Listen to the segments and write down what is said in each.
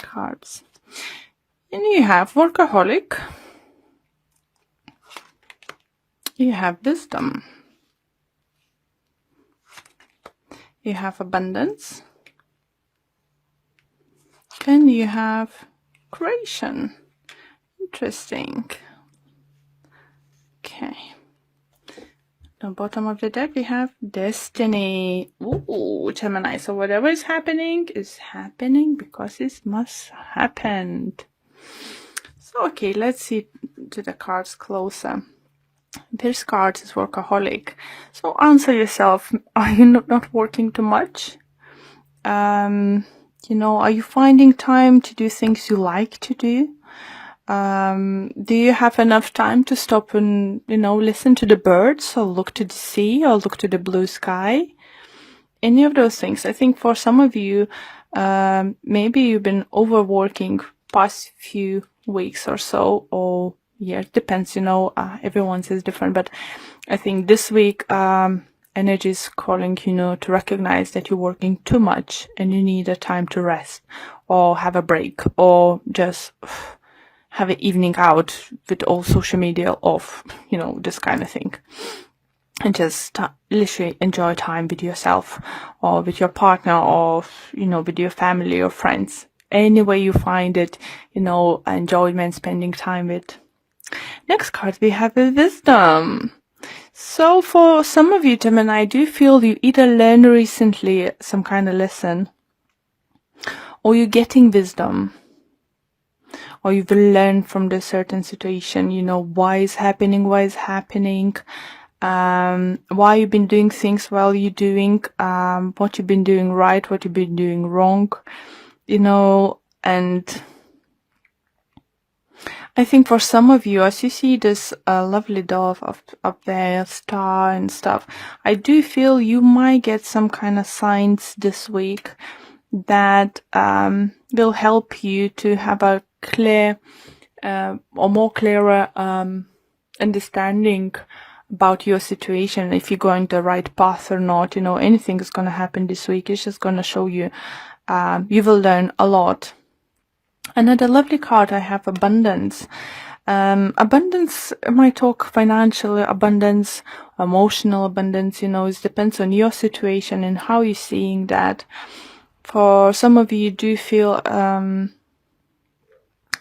cards. And you have workaholic. You have wisdom. You have abundance. And you have creation. Interesting. Okay. At the bottom of the deck, we have destiny. Ooh, Gemini. So whatever is happening because it must happen. So, okay, let's see to the cards closer. This card is workaholic. So answer yourself, are you not working too much? You know, are you finding time to do things you like to do? Do you have enough time to stop and, you know, listen to the birds or look to the sea or look to the blue sky? Any of those things. I think for some of you, maybe you've been overworking past few weeks or so, or yeah, it depends, you know, everyone's is different, but I think this week, energy is calling, you know, to recognize that you're working too much and you need a time to rest or have a break or just have an evening out with all social media off, you know, this kind of thing. And just literally enjoy time with yourself or with your partner or, you know, with your family or friends. Any way you find it, you know, enjoyment, spending time with. Next card we have is wisdom. So for some of you, Gemini, I do feel you either learned recently some kind of lesson or you're getting wisdom or you've learned from the certain situation, you know, why is happening, why you've been doing things while you're doing, what you've been doing right, what you've been doing wrong, you know, and I think for some of you, as you see this lovely dove up there, star and stuff, I do feel you might get some kind of signs this week that will help you to have a clear or more clearer understanding about your situation, if you're going the right path or not. You know, anything is going to happen this week. It's just going to show you, you will learn a lot. Another lovely card I have, abundance. Abundance might talk financial abundance, emotional abundance, you know, it depends on your situation and how you're seeing that. For some of you do feel,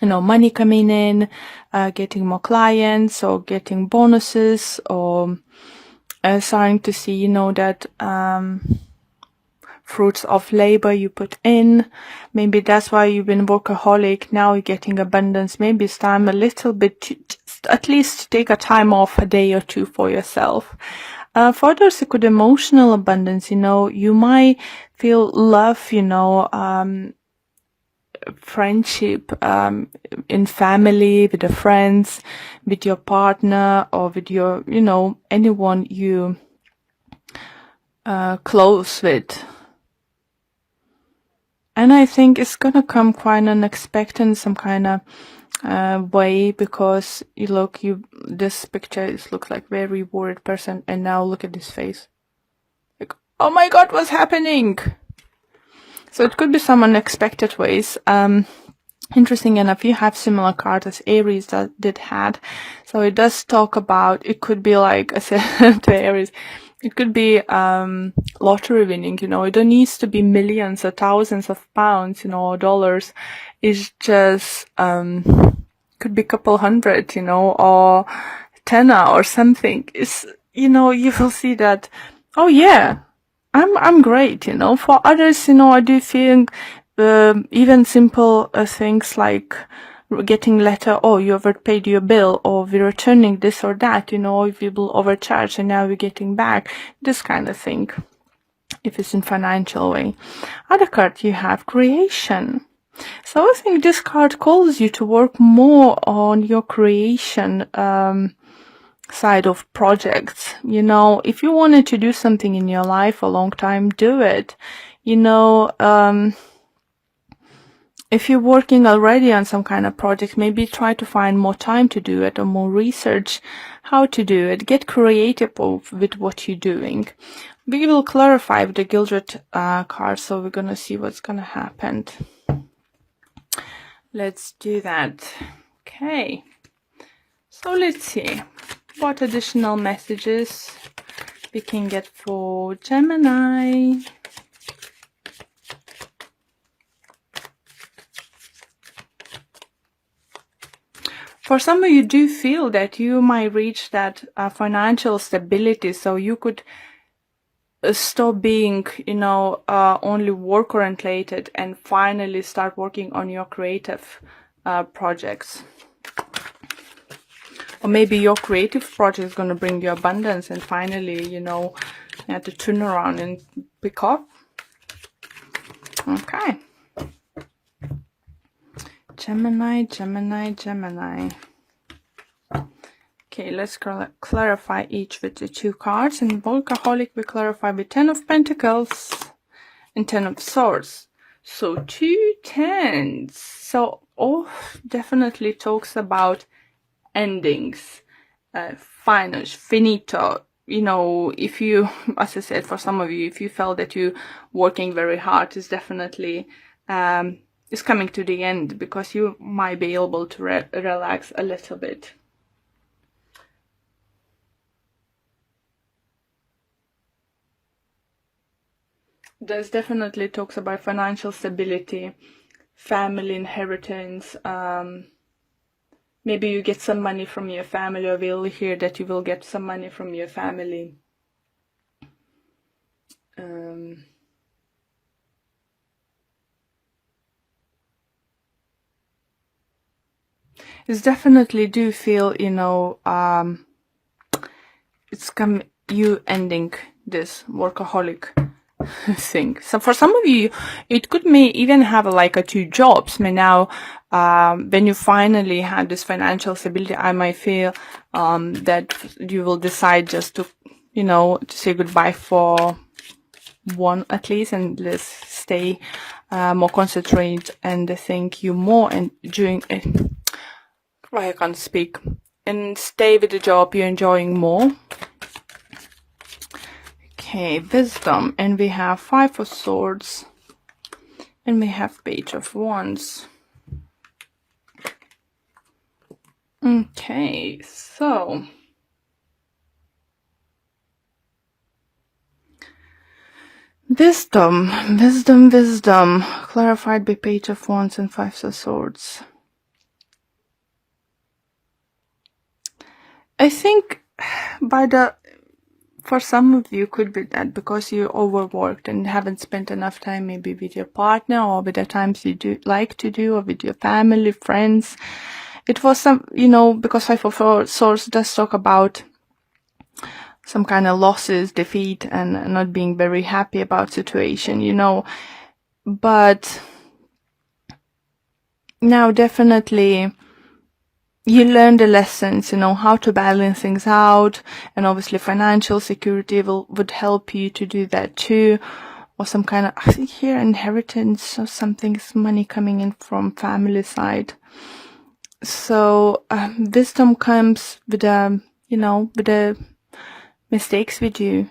you know, money coming in, getting more clients or getting bonuses or starting to see, you know, that fruits of labor you put in. Maybe that's why you've been workaholic. Now you're getting abundance. Maybe it's time a little bit to just at least take a time off, a day or two for yourself. For others, it could emotional abundance, you know, you might feel love, you know, friendship, in family, with the friends, with your partner or with your, you know, anyone you, close with. And I think it's gonna come quite unexpected in some kind of way, because this picture looks like very worried person, and now look at this face. Like, oh my God, what's happening? So it could be some unexpected ways. Interesting enough, you have similar cards as Aries did had. So it does talk about, it could be like I said to Aries, it could be lottery winning, you know, it don't need to be millions or thousands of pounds, you know, or dollars. It's just could be a couple hundred, you know, or tenner or something. It's, you know, you will see that, oh yeah, I'm great, you know. For others, you know, I do think even simple things like getting letter, oh, you overpaid your bill, or we're returning this or that, you know, if you will overcharge and now we're getting back, this kind of thing, if it's in financial way. Other card you have creation. So I think this card calls you to work more on your creation side of projects. You know, if you wanted to do something in your life a long time, do it. You know, if you're working already on some kind of project, maybe try to find more time to do it or more research how to do it. Get creative with what you're doing. We will clarify with the Gildred card, so we're going to see what's going to happen. Let's do that. Okay. So let's see what additional messages we can get for Gemini. For some of you do feel that you might reach that financial stability, so you could stop being, only work oriented and finally start working on your creative projects. Or maybe your creative project is going to bring you abundance and finally, you have to turn around and pick up. Okay. Gemini, Gemini, Gemini. Okay, let's clarify each with the 2 cards. And Workaholic we clarify with 10 of Pentacles and 10 of Swords. So 2 tens. So definitely talks about endings, finish, finito. If you, as I said, for some of you, if you felt that you working very hard, is definitely is coming to the end, because you might be able to relax a little bit. There's definitely talks about financial stability, family inheritance. Maybe you get some money from your family, or we'll hear that you will get some money from your family. It's definitely do feel, it's you ending this workaholic thing. So for some of you, it could even have like 2 jobs. Now, when you finally have this financial stability, I might feel that you will decide just to, to say goodbye for one at least, and let's stay more concentrated and think you more and doing it. I can't speak. And stay with the job you're enjoying more. Okay, wisdom. And we have 5 of Swords. And we have Page of Wands. Okay, so wisdom, clarified by Page of Wands and 5 of Swords. I think for some of you could be that because you overworked and haven't spent enough time maybe with your partner, or with the times you do like to do, or with your family, friends. It was some, because 5 of Swords does talk about some kind of losses, defeat, and not being very happy about situation, but now definitely you learn the lessons, how to balance things out, and obviously financial security would help you to do that too, or some kind of, I think here, inheritance or something, money coming in from family side. So wisdom comes with with the mistakes we do,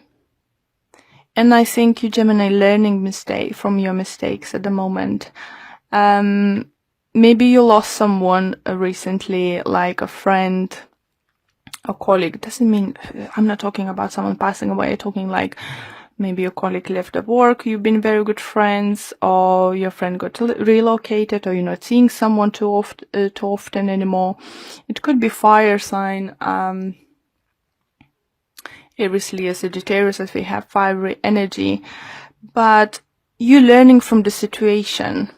and I think you, Gemini, learning from your mistakes at the moment. Maybe you lost someone recently, like a friend, a colleague. Doesn't mean, I'm not talking about someone passing away. I'm talking like maybe your colleague left at work, you've been very good friends, or your friend got relocated, or you're not seeing someone too often anymore. It could be fire sign. Obviously, as Sagittarius, as we have fiery energy, but you learning from the situation.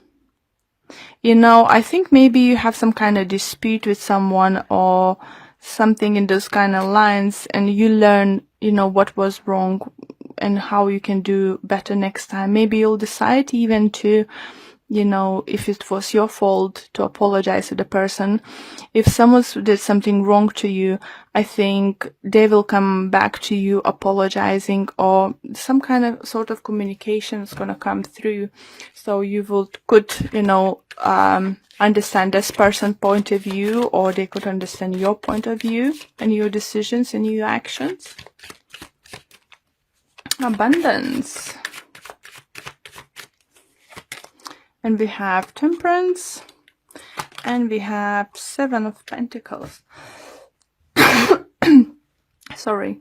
I think maybe you have some kind of dispute with someone or something in those kind of lines, and you learn, what was wrong and how you can do better next time. Maybe you'll decide even to, if it was your fault, to apologize to the person. If someone did something wrong to you, I think they will come back to you apologizing, or some kind of sort of communication is going to come through. So you could, understand this person's point of view, or they could understand your point of view and your decisions and your actions. Abundance. And we have Temperance. And we have 7 of Pentacles. Sorry.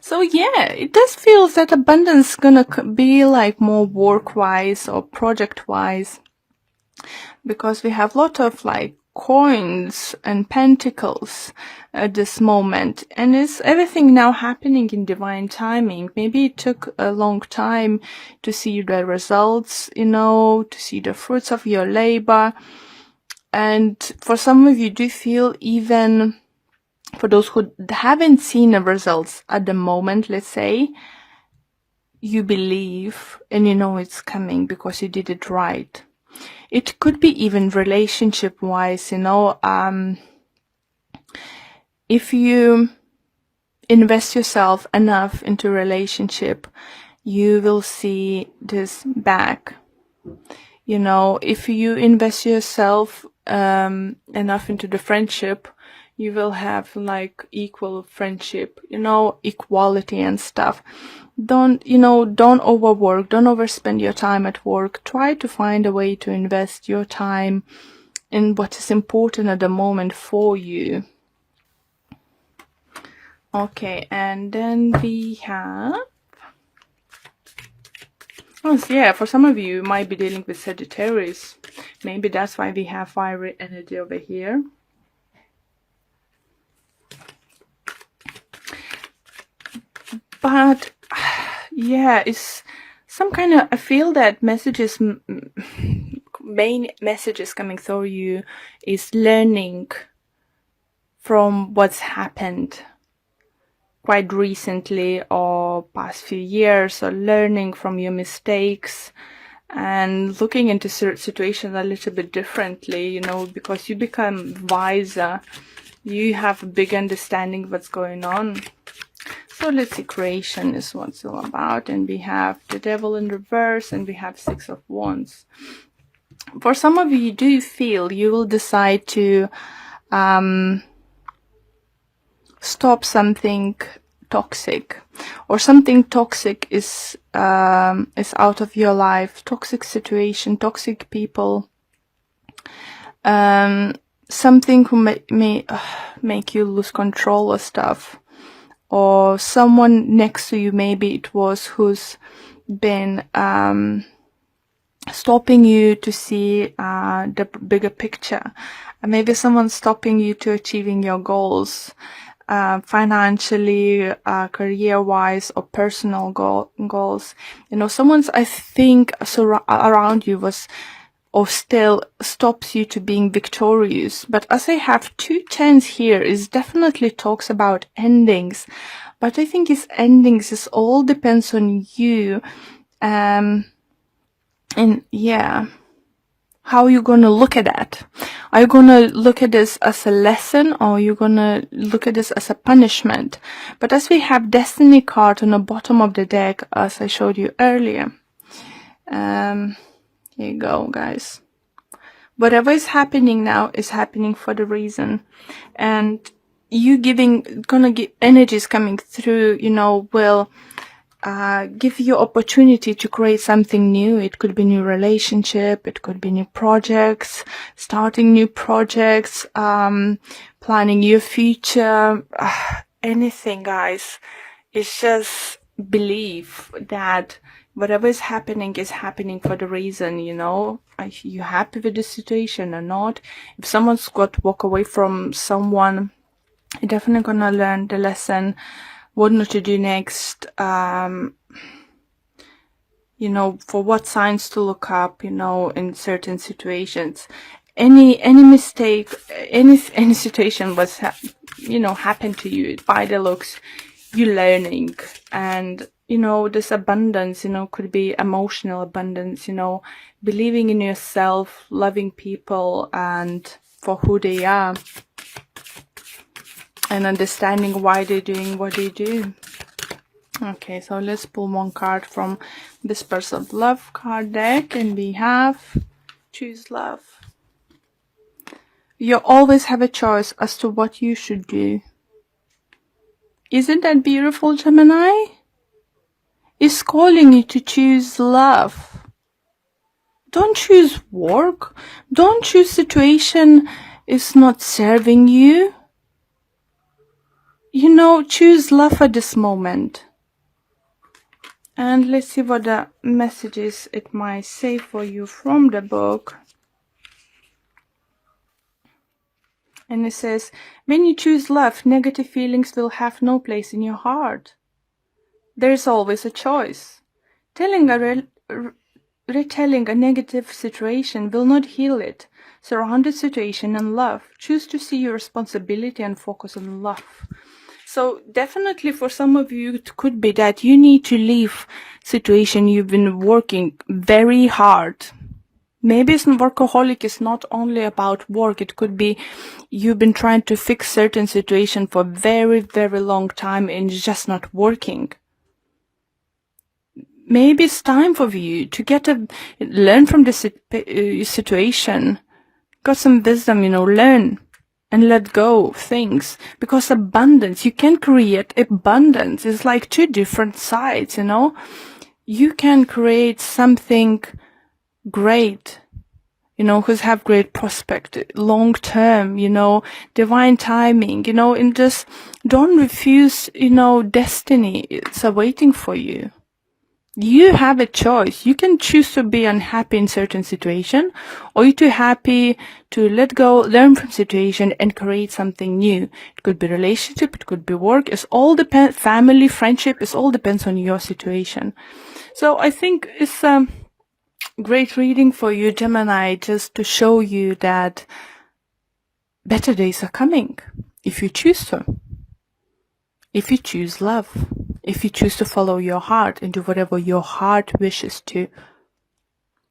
So yeah, it does feel that abundance gonna be like more work-wise or project-wise, because we have a lot of like coins and pentacles at this moment, and it's everything now happening in divine timing. Maybe it took a long time to see the results, you know, to see the fruits of your labor. And for some of you do feel, even for those who haven't seen the results at the moment, let's say, you believe and you know it's coming because you did it right. It could be even relationship wise, you know, if you invest yourself enough into a relationship, you will see this back. You know, if you invest yourself enough into the friendship, you will have like equal friendship, you know, equality and stuff. Don't overwork, don't overspend your time at work. Try to find a way to invest your time in what is important at the moment for you. Okay, and then we have, oh yeah, for some of you, you might be dealing with Sagittarius. Maybe that's why we have fiery energy over here. But yeah, it's some kind of, I feel that messages, main messages coming through you is learning from what's happened quite recently or past few years, or learning from your mistakes and looking into situations a little bit differently, you know, because you become wiser, you have a big understanding of what's going on. So let's see, creation is what it's all about. And we have the devil in reverse, and we have 6 of Wands. For some of you, do you feel you will decide to stop something toxic, or something toxic is out of your life, toxic situation, toxic people, something who may make you lose control of stuff, or someone next to you, maybe it was, who's been stopping you to see the bigger picture. Maybe someone's stopping you to achieving your goals, financially, career-wise, or personal goals. You know, someone's, I think, around you was, or still stops you to being victorious. But as I have 2 10s here, it definitely talks about endings. But I think it's endings, it all depends on you. And yeah, how are you going to look at that? Are you going to look at this as a lesson, or are you going to look at this as a punishment? But as we have Destiny card on the bottom of the deck, as I showed you earlier, here you go, guys. Whatever is happening now is happening for the reason. And you gonna get energies coming through, you know, will give you opportunity to create something new. It could be new relationship, it could be new projects, starting new projects, planning your future, anything, guys. It's just believe that whatever is happening for the reason, you know. Are you happy with the situation or not? If someone's got to walk away from someone, you're definitely gonna learn the lesson, what not to do next, you know, for what signs to look up, you know, in certain situations. Any mistake, any situation was, you know, happened to you, by the looks, you're learning. And, you know, this abundance, you know, could be emotional abundance, you know, believing in yourself, loving people and for who they are, and understanding why they're doing what they do. Okay, so let's pull 1 card from this Person of Love card deck, and we have choose love. You always have a choice as to what you should do. Isn't that beautiful, Gemini? It's calling you to choose love. Don't choose work. Don't choose situation is not serving you. Choose love at this moment. And let's see what the messages it might say for you from the book. And it says, when you choose love, negative feelings will have no place in your heart. There is always a choice. Retelling a negative situation will not heal it. Surround the situation in love. Choose to see your responsibility and focus on love. So definitely for some of you, it could be that you need to leave situation you've been working very hard. Maybe workaholic is not only about work. It could be you've been trying to fix certain situation for very, very long time and it's just not working. Maybe it's time for you to learn from this situation. Got some wisdom, learn and let go of things. Because abundance, you can create abundance. It's like two different sides, You can create something great, who's have great prospect, long term, divine timing, and just don't refuse, destiny. It's awaiting for you. You have a choice. You can choose to be unhappy in certain situation, or you're too happy to let go, learn from situation, and create something new. It could be relationship, it could be work. It's all depends. Family, friendship. It all depends on your situation. So I think it's a great reading for you, Gemini, just to show you that better days are coming if you choose to. If you choose love. If you choose to follow your heart and do whatever your heart wishes to.